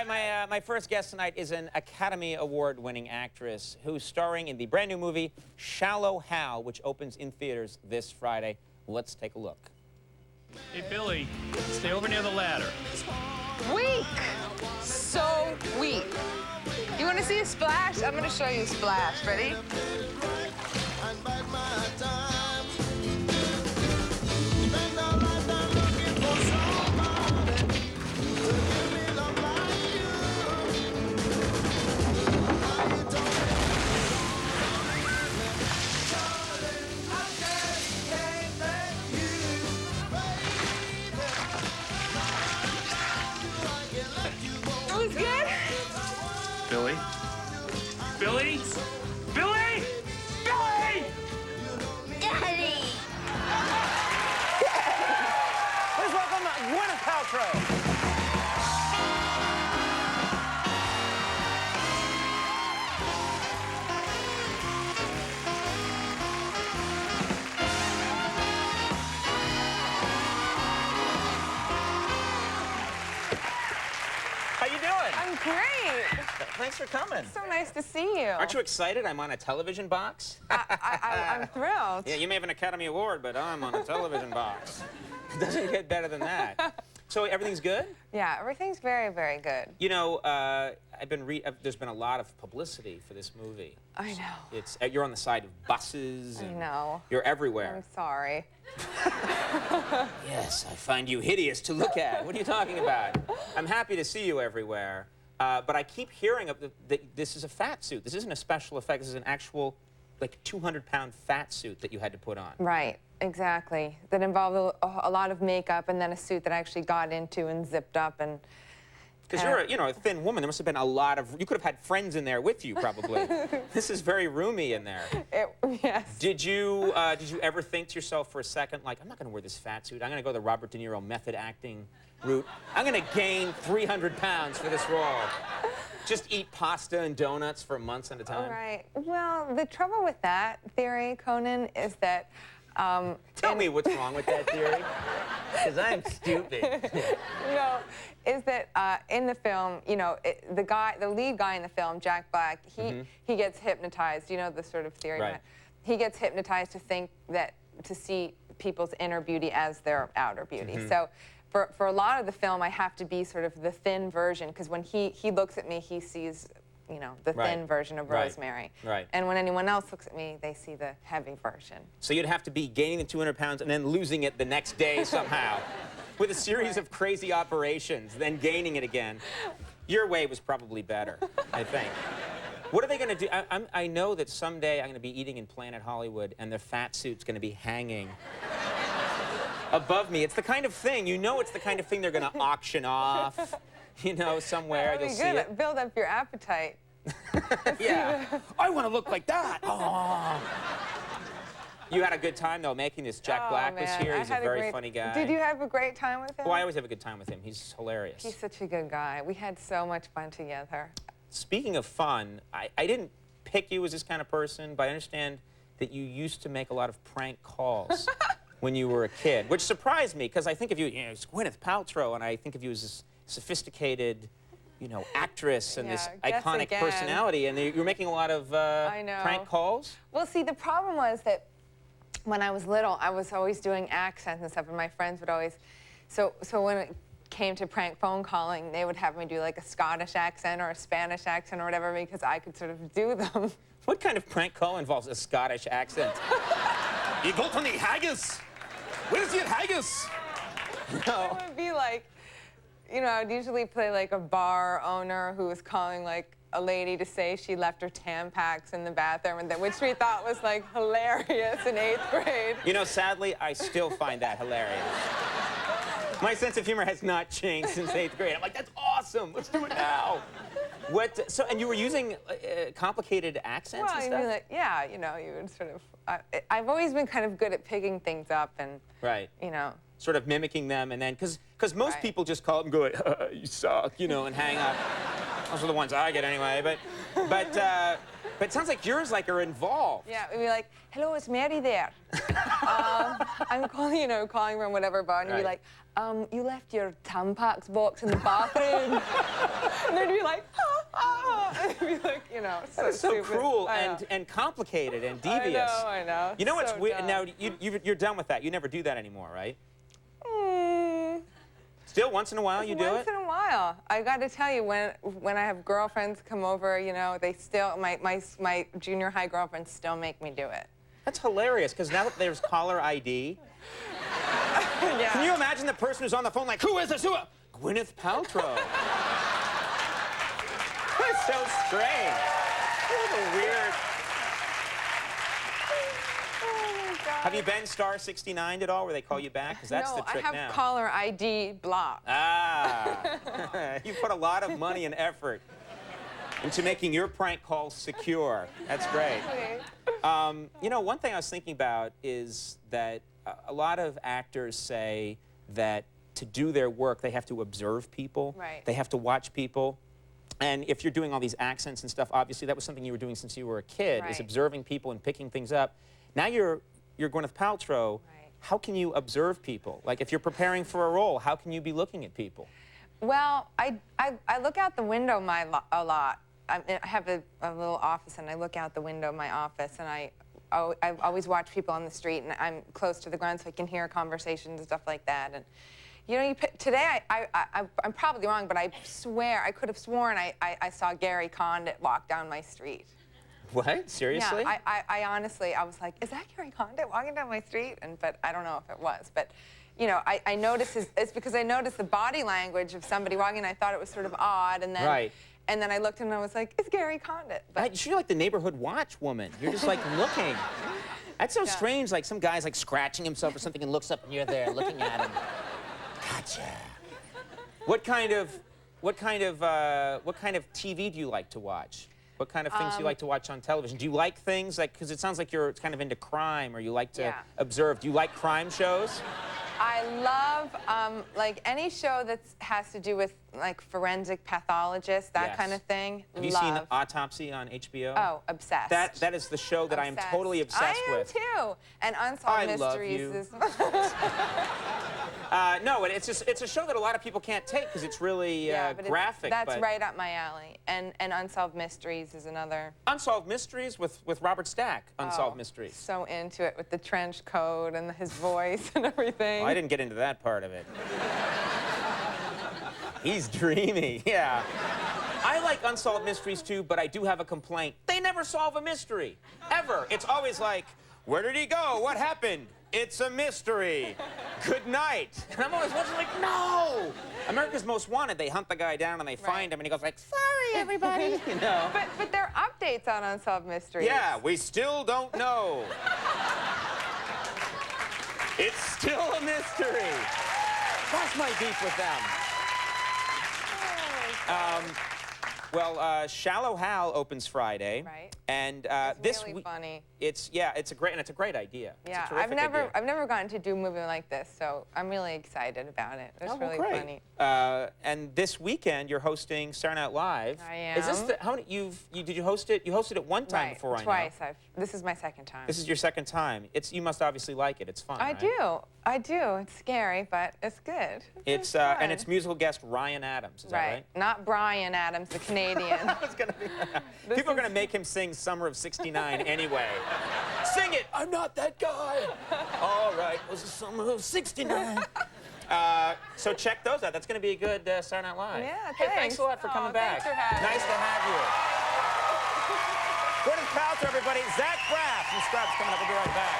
right, my first guest tonight is an Academy Award-winning actress who's starring in the brand new movie Shallow Hal, which opens in theaters this Friday. Let's take a look. Hey, Billy, stay over near the ladder. Weak. So weak. You want to see a splash? I'm going to show you a splash. Ready? It was good. Billy? Billy? Billy? Billy! Daddy! Please welcome Gwyneth Paltrow. How you doing? I'm great. Thanks for coming. So nice to see you. Aren't you excited? I'm on a television box. I'm thrilled. Yeah, you may have an Academy Award, but I'm on a television box. It doesn't get better than that. So everything's good? Yeah, everything's very, very good. You know, there's been a lot of publicity for this movie. I know. You're on the side of buses. I know. You're everywhere. I'm sorry. Yes, I find you hideous to look at. What are you talking about? I'm happy to see you everywhere, but I keep hearing that this is a fat suit. This isn't a special effect. This is an actual, like, 200-pound fat suit that you had to put on. Right, exactly. That involved a lot of makeup and then a suit that I actually got into and zipped up and... Because you're a thin woman. There must have been a lot of... You could have had friends in there with you, probably. This is very roomy in there. Yes. Did you ever think to yourself for a second, like, I'm not going to wear this fat suit. I'm going to go the Robert De Niro method acting route. I'm going to gain 300 pounds for this role. Just eat pasta and donuts for months at a time. Right. Well, the trouble with that theory, Conan, is that... Tell me what's wrong with that theory, because I'm stupid. No, is that in the film, you know, the lead guy in the film, Jack Black, he gets hypnotized. You know the sort of theory. Right. He gets hypnotized to think that to see people's inner beauty as their outer beauty. So for a lot of the film, I have to be sort of the thin version, because when he looks at me, he sees, you know, the thin version of Rosemary. Right. And when anyone else looks at me, they see the heavy version. So you'd have to be gaining the 200 pounds and then losing it the next day somehow, with a series of crazy operations, then gaining it again. Your way was probably better, I think. What are they going to do? I know that someday I'm going to be eating in Planet Hollywood, and the fat suit's going to be hanging above me. It's the kind of thing, you know, it's the kind of thing they're going to auction off. You know, somewhere you'll see it. Build up your appetite. Yeah. I want to look like that. Oh. You had a good time, though, making this. Jack Black was here. He's a very funny guy. Did you have a great time with him? Well, I always have a good time with him. He's hilarious. He's such a good guy. We had so much fun together. Speaking of fun, I didn't pick you as this kind of person, but I understand that you used to make a lot of prank calls when you were a kid, which surprised me, because I think of you, you know, it's Gwyneth Paltrow, and I think of you as this sophisticated, you know, actress and this iconic personality, and you're making a lot of prank calls? Well, see, the problem was that when I was little, I was always doing accents and stuff, and my friends would always... So when it came to prank phone calling, they would have me do, like, a Scottish accent or a Spanish accent or whatever, because I could sort of do them. What kind of prank call involves a Scottish accent? You go to the haggis! Where's your haggis? No. It would be like... You know, I'd usually play like a bar owner who was calling like a lady to say she left her Tampax in the bathroom, and which we thought was like hilarious in 8th grade. You know, sadly, I still find that hilarious. My sense of humor has not changed since 8th grade. I'm like, that's awesome. Let's do it now. What? So, and you were using complicated accents and stuff? Like, yeah, you know, you would sort of. I've always been kind of good at picking things up and. Right. You know. Sort of mimicking them, and then because most people just call up and go, you suck, you know, and hang up. Those are the ones I get anyway. But it sounds like yours are involved. Yeah, we'd be like, hello, is Mary there? I'm calling, you know, calling from whatever bar, and you'd be like, you left your Tampax box in the bathroom. And they'd be like, and they'd be like, you know, so That's so stupid. cruel and complicated and devious. I know. You know what's So weird? dumb. Now, you're done with that. You never do that anymore, right? Mm, Still, once in a while, you do it? Once in a while. I got to tell you, when I have girlfriends come over, you know, they still, my junior high girlfriends still make me do it. That's hilarious, because now that there's caller ID, Yeah. can you imagine the person who's on the phone like, who is this? Gwyneth Paltrow. That's so strange. What a weird. Oh my God. Have you been star 69 at all, where they call you back? Because that's no, the trick I have now. caller ID blocked. Ah. You put a lot of money and effort into making your prank calls secure. That's great. Okay. You know, one thing I was thinking about is that a lot of actors say that to do their work, they have to observe people. Right. They have to watch people. And if you're doing all these accents and stuff, obviously that was something you were doing since you were a kid, is Right. observing people and picking things up. Now you're Gwyneth Paltrow. Right. How can you observe people? Like, if you're preparing for a role, how can you be looking at people? Well, I look out the window a lot. I have a little office, and I look out the window of my office, and I always watch people on the street, and I'm close to the ground, so I can hear conversations and stuff like that. And you know, today I'm probably wrong, but I swear I could have sworn I saw Gary Condit walk down my street. What? Seriously? Yeah, I honestly, I was like, is that Gary Condit walking down my street? But I don't know if it was. But, you know, I noticed it's because I noticed the body language of somebody walking, and I thought it was sort of odd, and then, Right. and then I looked and I was like, it's Gary Condit. But You're like the neighborhood watch woman. You're just like looking. That's so Yeah. strange. Like some guy's like scratching himself or something and looks up and you're there looking at him. Gotcha. What kind of TV do you like to watch? What kind of things do you like to watch on television? Do you like things like, because it sounds like you're kind of into crime, or you like to Yeah. observe. Do you like crime shows? I love like any show that has to do with like forensic pathologists, that Yes. kind of thing. Have you seen Autopsy on HBO? Oh, obsessed. That is the show that I am totally obsessed with. I am too. And Unsolved I love Mysteries you. is. No, it's a show that a lot of people can't take because it's really but graphic. That's but right up my alley. And Unsolved Mysteries is another. Unsolved Mysteries with Robert Stack. Unsolved Oh, Mysteries. So into it with the trench coat and his voice and everything. Well, I didn't get into that part of it. He's dreamy, yeah. I like Unsolved Mysteries too, but I do have a complaint. They never solve a mystery, ever. It's always like, where did he go? What happened? It's a mystery. Good night. And I'm always watching like, no! America's Most Wanted, they hunt the guy down and they find him and he goes like, sorry, everybody, you know. But there are updates on Unsolved Mysteries. Yeah, we still don't know. It's still a mystery. That's my beef with them. Well, Shallow Hal opens Friday. Right. And It's this really week, funny. it's a great idea. Yeah, It's a terrific idea. I've never gotten to do a movie like this, so I'm really excited about it. It's Oh, well, really great. funny. And this weekend you're hosting Saturday Night Live. I am. Is this how many did you host it? You hosted it one time Right, before, I know. twice. This is my second time. This is your second time. You must obviously like it. It's fun. I right? do. I do. It's scary, but it's good. It's fun. and it's musical guest Ryan Adams. Is that right? Not Brian Adams, the Canadian. It's gonna be, people are going to make him sing Summer of '69 anyway. Sing it! I'm not that guy! All right, it was the summer of '69. So check those out. That's going to be a good Saturday Night Live. Yeah, Hey, thanks thanks. a lot for coming back. Thanks for having Nice me. to have you. Gwyneth Paltrow, everybody. Zach Braff from Scrubs coming up. We'll be right back.